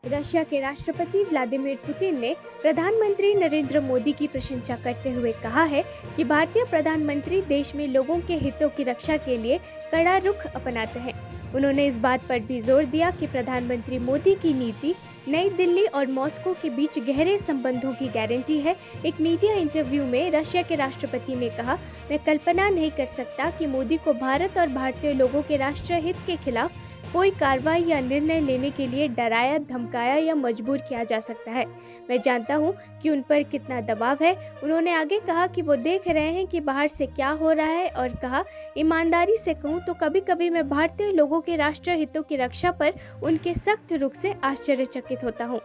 Russia के राष्ट्रपति Vladimir Putin ने प्रधानमंत्री नरेंद्र मोदी की प्रशंसा करते हुए कहा है कि भारतीय प्रधानमंत्री देश में लोगों के हितों की रक्षा के लिए कड़ा रुख अपनाते हैं। उन्होंने इस बात पर भी जोर दिया कि प्रधानमंत्री मोदी की नीति नई दिल्ली और मॉस्को के बीच गहरे संबंधों की गारंटी है। एक मीडिया इंटरव्यू में रशिया के राष्ट्रपति ने कहा, मैं कल्पना नहीं कर सकता कि मोदी को भारत और भारतीय लोगों के राष्ट्रीय हित के खिलाफ कोई कार्रवाई या निर्णय लेने के लिए डराया, धमकाया या मजबूर किया जा सकता है। मैं जानता हूं कि उन पर कितना दबाव है। उन्होंने आगे कहा कि वो देख रहे हैं कि बाहर से क्या हो रहा है और कहा, ईमानदारी से कहूं तो कभी-कभी मैं भारतीय लोगों के राष्ट्रीय हितों की रक्षा पर उनके सख्त रुख से आश्चर्यचकित होता हूं।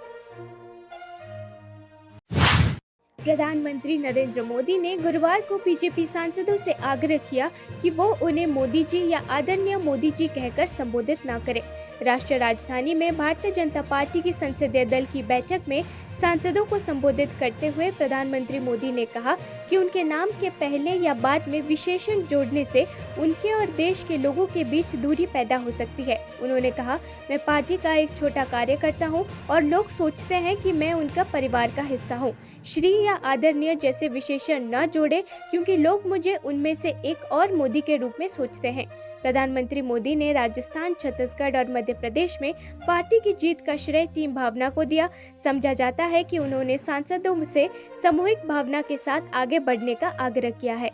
प्रधानमंत्री नरेंद्र मोदी ने गुरुवार को बीजेपी सांसदों से आग्रह किया कि वो उन्हें मोदी जी या आदरणीय मोदी जी कहकर संबोधित न करें। राष्ट्रीय राजधानी में भारतीय जनता पार्टी की संसदीय दल की बैठक में सांसदों को संबोधित करते हुए प्रधानमंत्री मोदी ने कहा कि उनके नाम के पहले या बाद में विशेषण जोड़ने से उनके और देश के लोगों के बीच दूरी पैदा हो सकती है। उन्होंने कहा, मैं पार्टी का एक छोटा कार्यकर्ता हूं और लोग सोचते हैं कि मैं उनका परिवार का हिस्सा हूं। श्री या आदरणीय जैसे विशेषण न जोड़े क्योंकि लोग मुझे उनमें से एक और मोदी के रूप में सोचते हैं। प्रधानमंत्री मोदी ने राजस्थान, छत्तीसगढ़ और मध्य प्रदेश में पार्टी की जीत का श्रेय टीम भावना को दिया। समझा जाता है कि उन्होंने सांसदों से सामूहिक भावना के साथ आगे बढ़ने का आग्रह किया है।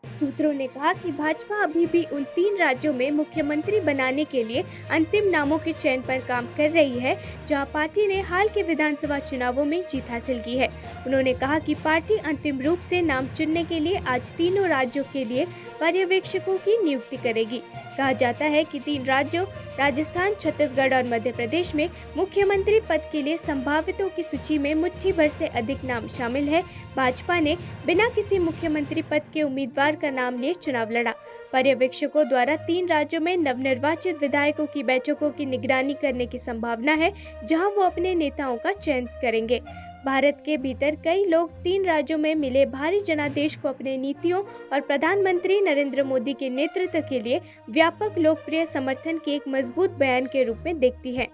सूत्रों ने कहा कि भाजपा अभी भी उन 3 राज्यों में मुख्यमंत्री बनाने के लिए अंतिम नामों के चयन पर काम कर रही है जहां पार्टी ने हाल के विधानसभा चुनावों में जीत हासिल की है। उन्होंने कहा कि पार्टी अंतिम रूप से नाम चुनने के लिए आज तीनों राज्यों के लिए पर्यवेक्षकों की नियुक्ति करेगी। कहा जाता है कि 3 राज्यों राजस्थान, छत्तीसगढ़ और मध्य प्रदेश में मुख्यमंत्री पद के लिए संभावितों की सूची में मुट्ठी भर से अधिक नाम शामिल है। भाजपा ने बिना किसी मुख्यमंत्री पद के उम्मीदवार का नाम लिए चुनाव लड़ा। पर्यवेक्षकों द्वारा 3 राज्यों में नवनिर्वाचित विधायकों की बैठकों की निगरानी करने की संभावना है, जहां वो अपने नेताओं का चयन करेंगे। भारत के भीतर कई लोग 3 राज्यों में मिले भारी जनादेश को अपने नीतियों और प्रधानमंत्री नरेंद्र मोदी के नेतृत्व के लिए व्यापक लोकप्रिय समर्थन के एक मजबूत बयान के रूप में देखती है।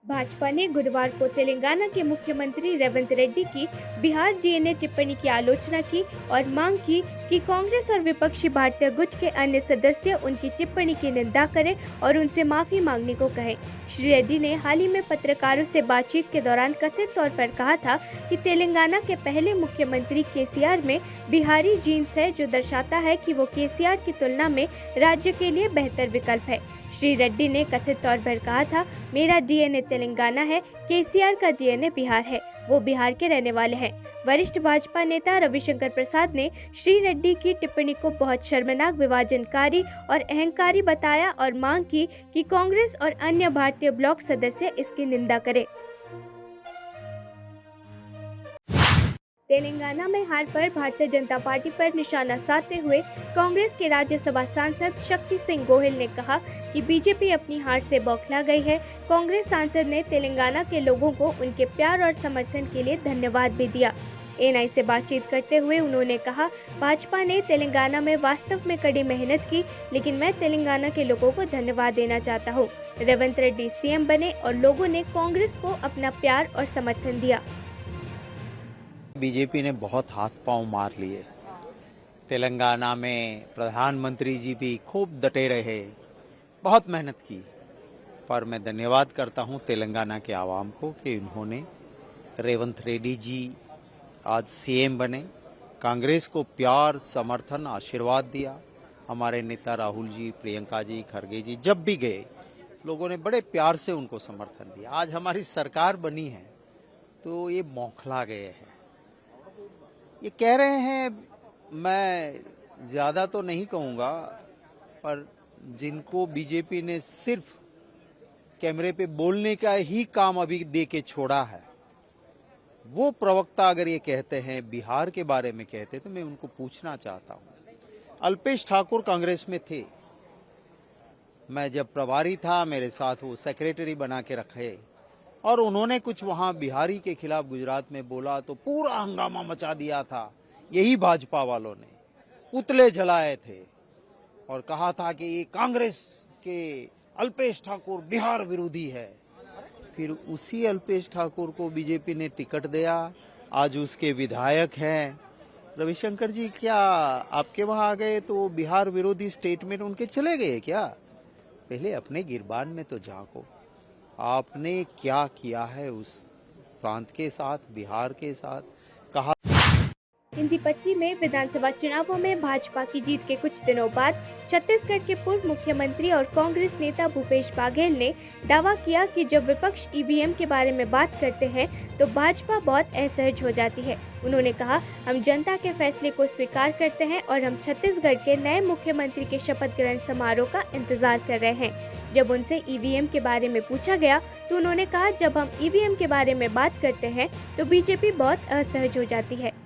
भाजपा ने गुरुवार को तेलंगाना के मुख्यमंत्री रेवंत रेड्डी की बिहार डीएनए टिप्पणी की आलोचना की और मांग की कि कांग्रेस और विपक्षी भारतीय गुट के अन्य सदस्य उनकी टिप्पणी की निंदा करें और उनसे माफी मांगने को कहें। श्री रेड्डी ने हाल ही में पत्रकारों से बातचीत के दौरान कथित तौर पर कहा था कि तेलंगाना के पहले मुख्यमंत्री केसीआर में बिहारी जीन्स है, जो दर्शाता है कि वो केसीआर की तुलना में राज्य के लिए बेहतर विकल्प है। श्री रेड्डी ने कथित तौर पर कहा था, मेरा डीएनए तेलंगाना है, केसीआर का डीएनए बिहार है, वो बिहार के रहने वाले हैं। वरिष्ठ भाजपा नेता रविशंकर प्रसाद ने श्री रेड्डी की टिप्पणी को बहुत शर्मनाक, विभाजनकारी और अहंकारी बताया और मांग की कि कांग्रेस और अन्य भारतीय ब्लॉक सदस्य इसकी निंदा करें। तेलंगाना में हार पर भारतीय जनता पार्टी पर निशाना साधते हुए कांग्रेस के राज्यसभा सांसद शक्ति सिंह गोहिल ने कहा कि बीजेपी अपनी हार से बौखला गई है। कांग्रेस सांसद ने तेलंगाना के लोगों को उनके प्यार और समर्थन के लिए धन्यवाद भी दिया। एएनआई से बातचीत करते हुए उन्होंने कहा, भाजपा ने तेलंगाना में वास्तव में कड़ी मेहनत की, लेकिन मैं तेलंगाना के लोगों को धन्यवाद देना चाहता हूँ। रेवंत रेड्डी सीएम बने और लोगों ने कांग्रेस को अपना प्यार और समर्थन दिया। बीजेपी ने बहुत हाथ पांव मार लिए। तेलंगाना में प्रधानमंत्री जी भी खूब डटे रहे, बहुत मेहनत की, पर मैं धन्यवाद करता हूं तेलंगाना के आवाम को कि उन्होंने रेवंत रेड्डी जी आज सीएम बने, कांग्रेस को प्यार, समर्थन, आशीर्वाद दिया। हमारे नेता राहुल जी, प्रियंका जी, खरगे जी जब भी गए, लोगों ने बड़े प्यार से उनको समर्थन दिया। आज हमारी सरकार बनी है तो ये बौखला गए हैं। ये कह रहे हैं, मैं ज़्यादा तो नहीं कहूँगा, पर जिनको बीजेपी ने सिर्फ कैमरे पे बोलने का ही काम अभी दे के छोड़ा है, वो प्रवक्ता अगर ये कहते हैं, बिहार के बारे में कहते, तो मैं उनको पूछना चाहता हूँ। अल्पेश ठाकुर कांग्रेस में थे, मैं जब प्रभारी था मेरे साथ वो सेक्रेटरी बना के रखे और उन्होंने कुछ वहां बिहारी के खिलाफ गुजरात में बोला तो पूरा हंगामा मचा दिया था। यही भाजपा वालों ने पुतले जलाए थे और कहा था कि ये कांग्रेस कि अल्पेश ठाकुर बिहार विरोधी है, फिर उसी अल्पेश ठाकुर को बीजेपी ने टिकट दिया, आज उसके विधायक हैं रविशंकर जी। क्या आपके वहां आ गए तो बिहार विरोधी स्टेटमेंट उनके चले गए क्या? पहले अपने गिरबान में तो झांको, आपने क्या किया है उस प्रांत के साथ, बिहार के साथ। कहा हिंदी पट्टी में विधानसभा चुनावों में भाजपा की जीत के कुछ दिनों बाद छत्तीसगढ़ के पूर्व मुख्यमंत्री और कांग्रेस नेता भूपेश बघेल ने दावा किया कि जब विपक्ष ईवीएम के बारे में बात करते हैं तो भाजपा बहुत असहज हो जाती है। उन्होंने कहा, हम जनता के फैसले को स्वीकार करते हैं और हम छत्तीसगढ़ के नए मुख्यमंत्री के शपथ ग्रहण समारोह का इंतजार कर रहे हैं। जब उनसे ईवीएम के बारे में पूछा गया तो उन्होंने कहा, जब हम ईवीएम के बारे में बात करते हैं तो बीजेपी बहुत असहज हो जाती है।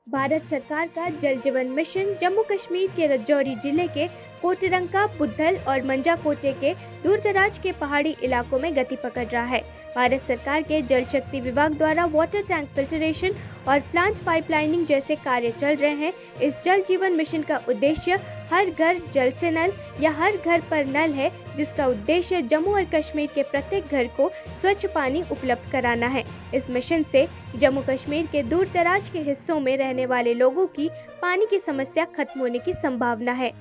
भारत सरकार का जल जीवन मिशन जम्मू कश्मीर के राजौरी जिले के कोटरंका, बुद्धल और मंजाकोटे के दूरदराज के पहाड़ी इलाकों में गति पकड़ रहा है। भारत सरकार के जल शक्ति विभाग द्वारा वाटर टैंक फिल्टरेशन और प्लांट पाइपलाइनिंग जैसे कार्य चल रहे हैं। इस जल जीवन मिशन का उद्देश्य हर घर जल से नल या हर घर पर नल है, जिसका उद्देश्य जम्मू और कश्मीर के प्रत्येक घर को स्वच्छ पानी उपलब्ध कराना है। इस मिशन से जम्मू कश्मीर के दूर दराज के हिस्सों में रहने वाले लोगों की पानी की समस्या खत्म होने की संभावना है।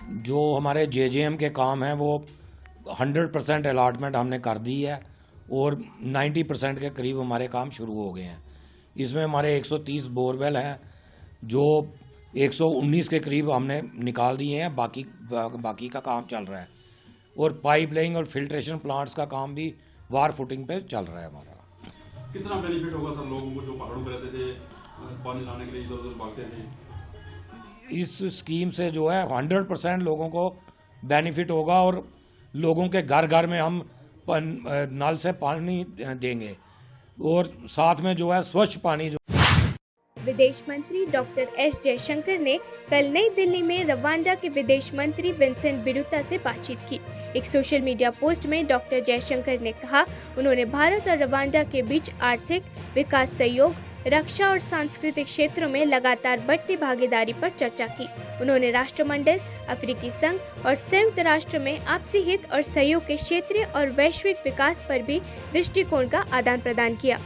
जो हमारे जेजेएम के काम हैं वो 100% अलॉटमेंट हमने कर दी है और 90% के करीब हमारे काम शुरू हो गए हैं। इसमें हमारे 130 बोरवेल हैं जो 119 के करीब हमने निकाल दिए हैं, बाकी का काम चल रहा है। और पाइपलाइन और फिल्ट्रेशन प्लांट्स का काम भी वार फुटिंग पे चल रहा है हमारा। कितना बेनिफिट होगा सर लोगों को जो पहाड़ों पे रहते थे, पानी लाने के लिए इधर उधर भागते थे? इस स्कीम से जो है 100% लोगों को बेनिफिट होगा और लोगों के घर घर में हम नल से पानी देंगे और साथ में जो है स्वच्छ पानी जो। विदेश मंत्री डॉक्टर एस जयशंकर ने कल नई दिल्ली में रवांडा के विदेश मंत्री विंसेंट बिरुता से बातचीत की। एक सोशल मीडिया पोस्ट में डॉक्टर जयशंकर ने कहा, उन्होंने भारत और रवांडा के बीच आर्थिक विकास सहयोग, रक्षा और सांस्कृतिक क्षेत्रों में लगातार बढ़ती भागीदारी पर चर्चा की। उन्होंने राष्ट्रमंडल, अफ्रीकी संघ और संयुक्त राष्ट्र में आपसी हित और सहयोग के क्षेत्रीय और वैश्विक विकास पर भी दृष्टिकोण का आदान प्रदान किया।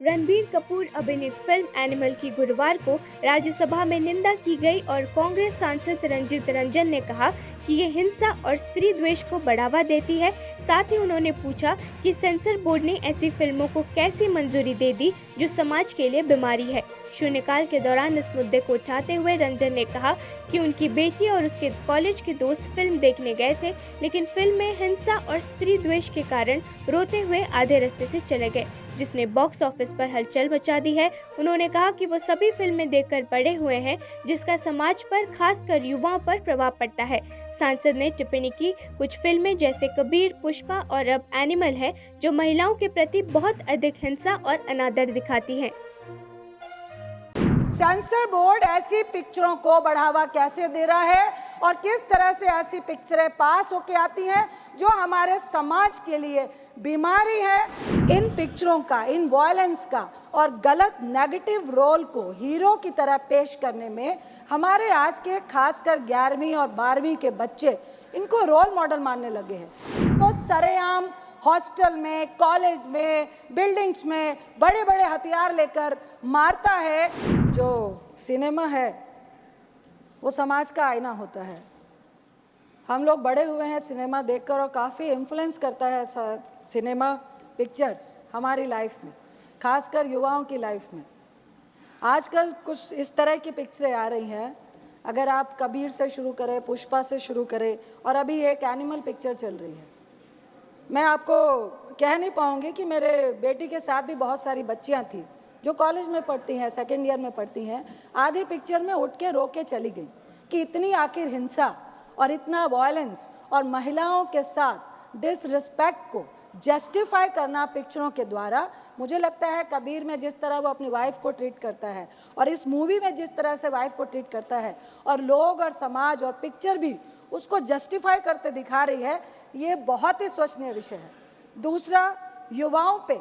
रणबीर कपूर अभिनीत फिल्म एनिमल की गुरुवार को राज्यसभा में निंदा की गई और कांग्रेस सांसद रंजीत रंजन ने कहा कि ये हिंसा और स्त्री द्वेष को बढ़ावा देती है। साथ ही उन्होंने पूछा कि सेंसर बोर्ड ने ऐसी फिल्मों को कैसी मंजूरी दे दी जो समाज के लिए बीमारी है। शून्यकाल के दौरान इस मुद्दे को उठाते हुए रंजन ने कहा कि उनकी बेटी और उसके कॉलेज के दोस्त फिल्म देखने गए थे, लेकिन फिल्म में हिंसा और स्त्री द्वेष के कारण रोते हुए आधे रास्ते से चले गए, जिसने बॉक्स ऑफिस पर हलचल मचा दी है। उन्होंने कहा कि वो सभी फिल्में देखकर बड़े हुए हैं जिसका समाज पर, खासकर युवाओं पर प्रभाव पड़ता है। सांसद ने टिप्पणी की, कुछ फिल्में जैसे कबीर, पुष्पा और अब एनिमल है जो महिलाओं के प्रति बहुत अधिक हिंसा और अनादर दिखाती हैं। सेंसर बोर्ड ऐसी पिक्चरों को बढ़ावा कैसे दे रहा है और किस तरह से ऐसी पिक्चरें पास होके आती हैं जो हमारे समाज के लिए बीमारी है। इन पिक्चरों का, इन वायलेंस का और गलत नेगेटिव रोल को हीरो की तरह पेश करने में हमारे आज के खासकर 11वीं और 12वीं के बच्चे इनको रोल मॉडल मानने लगे हैं। तो सरेआम हॉस्टल में, कॉलेज में, बिल्डिंग्स में बड़े बड़े हथियार लेकर मारता है। जो सिनेमा है वो समाज का आईना होता है। हम लोग बड़े हुए हैं सिनेमा देखकर और काफ़ी इन्फ्लुएंस करता है सिनेमा पिक्चर्स हमारी लाइफ में, खासकर युवाओं की लाइफ में। आजकल कुछ इस तरह की पिक्चरें आ रही हैं, अगर आप कबीर से शुरू करें, पुष्पा से शुरू करें और अभी एक एनिमल पिक्चर चल रही है। मैं आपको कह नहीं पाऊँगी कि मेरे बेटी के साथ भी बहुत सारी बच्चियाँ थी जो कॉलेज में पढ़ती हैं, सेकेंड ईयर में पढ़ती हैं। आधी पिक्चर में उठ के रो के चली गई कि इतनी आखिर हिंसा और इतना वायलेंस और महिलाओं के साथ डिसरिस्पेक्ट को जस्टिफाई करना पिक्चरों के द्वारा। मुझे लगता है कबीर में जिस तरह वो अपनी वाइफ को ट्रीट करता है और इस मूवी में जिस तरह से वाइफ को ट्रीट करता है और लोग और समाज और पिक्चर भी उसको जस्टिफाई करते दिखा रही है, ये बहुत ही सोचनीय विषय है। दूसरा, युवाओं पे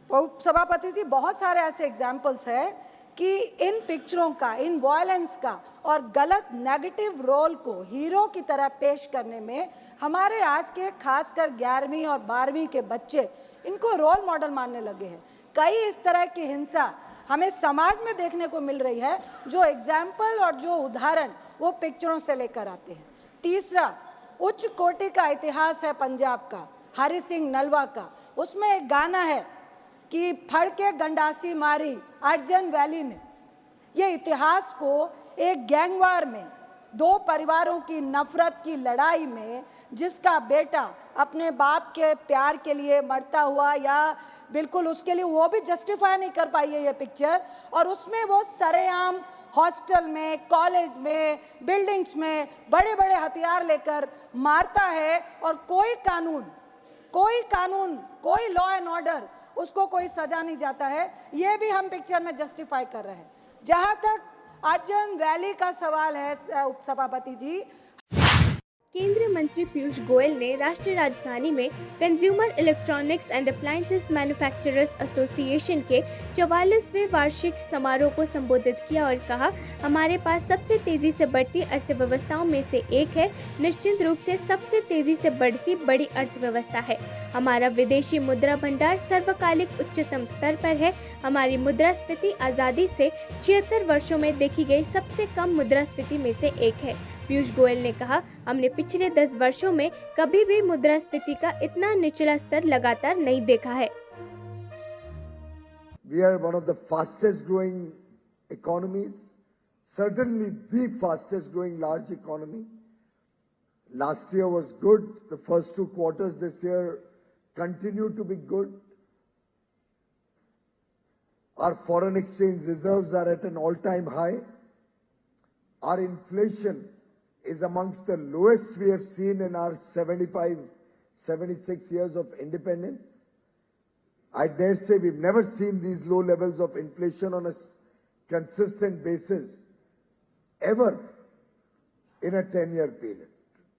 सभापति जी बहुत सारे ऐसे एग्जाम्पल्स हैं कि इन पिक्चरों का, इन वायलेंस का और गलत नेगेटिव रोल को हीरो की तरह पेश करने में हमारे आज के खासकर 11वीं और 12वीं के बच्चे इनको रोल मॉडल मानने लगे हैं। कई इस तरह की हिंसा हमें समाज में देखने को मिल रही है, जो एग्जाम्पल और जो उदाहरण वो पिक्चरों से लेकर आते हैं। तीसरा, उच्च कोटि का इतिहास है पंजाब का, हरि सिंह नलवा का। उसमें एक गाना है कि फड़ के गंडासी मारी अर्जन वैली ने। ये इतिहास को एक गैंगवार में, दो परिवारों की नफरत की लड़ाई में, जिसका बेटा अपने बाप के प्यार के लिए मरता हुआ या बिल्कुल उसके लिए, वो भी जस्टिफाई नहीं कर पाई है ये पिक्चर। और उसमें वो सरेआम हॉस्टल में, कॉलेज में, बिल्डिंग्स में बड़े बड़े हथियार लेकर मारता है और कोई कानून, कोई लॉ एंड ऑर्डर, उसको कोई सजा नहीं जाता है। ये भी हम पिक्चर में जस्टिफाई कर रहे हैं। जहां तक अर्जन वैली का सवाल है उपसभापति जी, केंद्रीय मंत्री पीयूष गोयल ने राष्ट्रीय राजधानी में consumer electronics and appliances manufacturers association के 44वें वार्षिक समारोह को संबोधित किया और कहा, हमारे पास सबसे तेजी से बढ़ती अर्थव्यवस्थाओं में से एक है, निश्चित रूप से सबसे तेजी से बढ़ती बड़ी अर्थव्यवस्था है। हमारा विदेशी मुद्रा भंडार सर्वकालिक उच्चतम स्तर पर है। हमारी मुद्रास्फीति आज़ादी से 76 वर्षों में देखी गई सबसे कम मुद्रास्फीति में से एक है। पीयूष गोयल ने कहा, हमने पिछले 10 वर्षों में कभी भी मुद्रास्फीति का इतना निचला स्तर लगातार नहीं देखा है। We are one of the fastest growing economies, certainly the fastest growing large economy. Last year was good. The first 2 quarters this year continue to be good. Our foreign exchange reserves are at an all-time high. Our inflation is amongst the lowest we have seen in our 75, 76 years of independence. I dare say we've never seen these low levels of inflation on a consistent basis ever in a 10-year period.